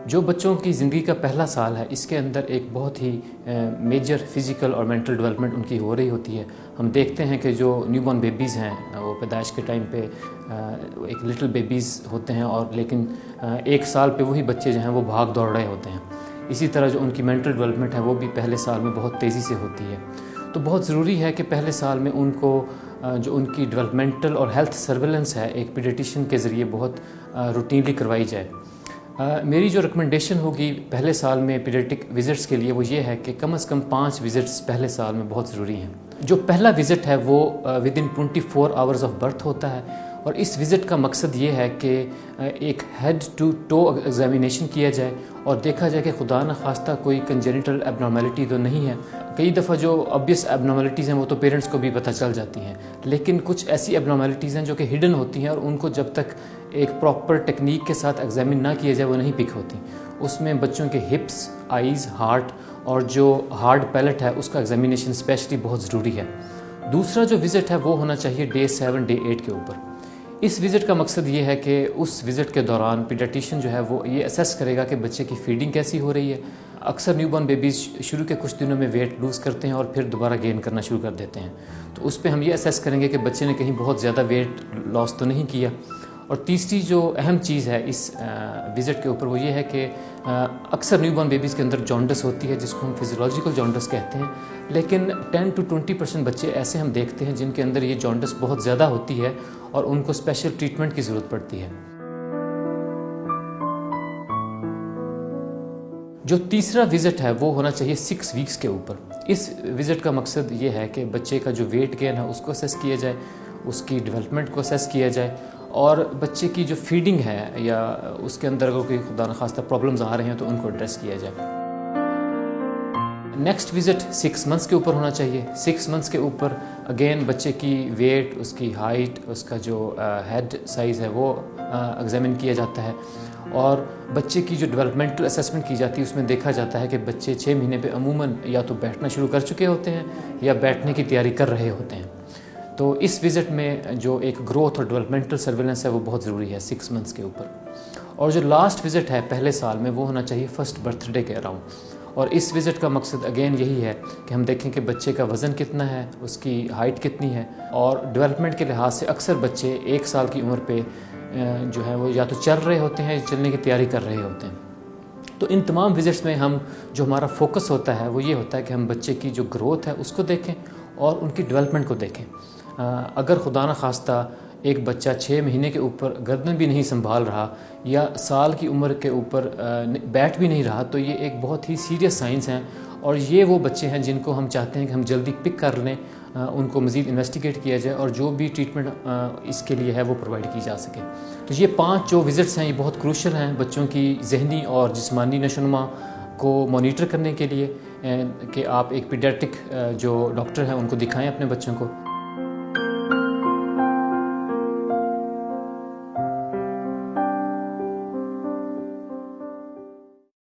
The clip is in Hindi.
जो बच्चों की ज़िंदगी का पहला साल है, इसके अंदर एक बहुत ही मेजर फिज़िकल और मेंटल डेवलपमेंट उनकी हो रही होती है। हम देखते हैं कि जो न्यूबॉर्न बेबीज़ हैं, वो पैदाइश के टाइम पे एक लिटिल बेबीज़ होते हैं, और लेकिन 1 साल पे वही बच्चे जो हैं वो भाग दौड़ रहे होते हैं। इसी तरह जो उनकी मेंटल डेवलपमेंट है वो भी पहले साल में बहुत तेज़ी से होती है। तो बहुत ज़रूरी है कि पहले साल में उनको जो उनकी डेवलपमेंटल और हेल्थ सर्वेलेंस है, एक पीडियाट्रिशियन के ज़रिए बहुत रूटीनली करवाई जाए। मेरी जो रिकमेंडेशन होगी पहले साल में पीडियाट्रिक विज़िट्स के लिए, वो ये है कि कम से कम 5 विज़िट्स पहले साल में बहुत ज़रूरी हैं। जो पहला विज़िट है वो विदिन 24 आवर्स ऑफ बर्थ होता है, और इस विज़िट का मकसद ये है कि एक हेड टू टो एग्जामिनेशन किया जाए और देखा जाए कि खुदा न खास्ता कोई कंजेनिटल एबनॉर्मेलिटी तो नहीं है। कई दफ़ा जो ऑब्वियस एबनॉर्मेलिटीज़ हैं वो तो पेरेंट्स को भी पता चल जाती हैं, लेकिन कुछ ऐसी एबनॉर्मेलिटीज़ हैं जो कि हिडन होती हैं, और उनको जब तक एक प्रॉपर टेक्निक के साथ एग्जामिन ना किया जाए वो नहीं पिक होती। उसमें बच्चों के हिप्स, आइज़, हार्ट और जो हार्ड पैलेट है उसका एग्जामिनेशन स्पेशली बहुत ज़रूरी है। दूसरा जो विज़िट है वो होना चाहिए डे 7, डे 8 के ऊपर। इस विज़िट का मकसद ये है कि उस विज़िट के दौरान पीडियाट्रिशियन जो है वो ये असेस करेगा कि बच्चे की फीडिंग कैसी हो रही है। अक्सर न्यूबॉर्न बेबीज़ शुरू के कुछ दिनों में वेट लूज़ करते हैं और फिर दोबारा गेन करना शुरू कर देते हैं, तो उस पर हम ये असेस करेंगे कि बच्चे ने कहीं बहुत ज़्यादा वेट लॉस तो नहीं किया। और तीसरी जो अहम चीज़ है इस विज़िट के ऊपर, वो ये है कि अक्सर न्यूबॉर्न बेबीज़ के अंदर जॉन्डिस होती है, जिसको हम फिजियोलॉजिकल जॉन्डिस कहते हैं, लेकिन 10 to 20% बच्चे ऐसे हम देखते हैं जिनके अंदर ये जॉन्डिस बहुत ज़्यादा होती है और उनको स्पेशल ट्रीटमेंट की ज़रूरत पड़ती है। जो तीसरा विज़िट है वो होना चाहिए 6 वीक्स के ऊपर। इस विज़िट का मकसद ये है कि बच्चे का जो वेट गेन है उसको असेस किया जाए, उसकी डेवलपमेंट को असेस किया जाए, और बच्चे की जो फीडिंग है या उसके अंदर अगर कोई खुदा न खास्ता प्रॉब्लम्स आ रहे हैं तो उनको एड्रेस किया जाए। नेक्स्ट विज़िट 6 मंथ्स के ऊपर होना चाहिए। 6 मंथ्स के ऊपर अगेन बच्चे की वेट, उसकी हाइट, उसका जो हेड साइज़ है वो एग्जामिन किया जाता है, और बच्चे की जो डेवलपमेंटल असेसमेंट की जाती है उसमें देखा जाता है कि बच्चे 6 महीने पे अमूमन या तो बैठना शुरू कर चुके होते हैं या बैठने की तैयारी कर रहे होते हैं। तो इस विज़िट में जो एक ग्रोथ और डेवलपमेंटल सर्वेलेंस है वो बहुत ज़रूरी है 6 मंथ्स के ऊपर। और जो लास्ट विज़िट है पहले साल में वो होना चाहिए फर्स्ट बर्थडे के अराउंड, और इस विज़िट का मकसद अगेन यही है कि हम देखें कि बच्चे का वज़न कितना है, उसकी हाइट कितनी है, और डेवलपमेंट के लिहाज से अक्सर बच्चे 1 साल की उम्र पे जो है वो या तो चल रहे होते हैं या चलने की तैयारी कर रहे होते हैं। तो इन तमाम विज़िट्स में हम जो हमारा फोकस होता है वो ये होता है कि हम बच्चे की जो ग्रोथ है उसको देखें और उनकी डेवलपमेंट को देखें। अगर खुदा न खास्ता एक बच्चा 6 महीने के ऊपर गर्दन भी नहीं संभाल रहा या साल की उम्र के ऊपर बैठ भी नहीं रहा, तो ये एक बहुत ही सीरियस साइंस हैं, और ये वो बच्चे हैं जिनको हम चाहते हैं कि हम जल्दी पिक कर लें, उनको मज़ीद इन्वेस्टिगेट किया जाए और जो भी ट्रीटमेंट इसके लिए है वो प्रोवाइड की जा सके। तो ये 5 जो विज़िट्स हैं ये बहुत क्रूशल हैं बच्चों की ज़हनी और जिस्मानी नशोनुमा को मॉनिटर करने के लिए, कि आप एक पीडियाट्रिक जो डॉक्टर हैं उनको दिखाएं अपने बच्चों को।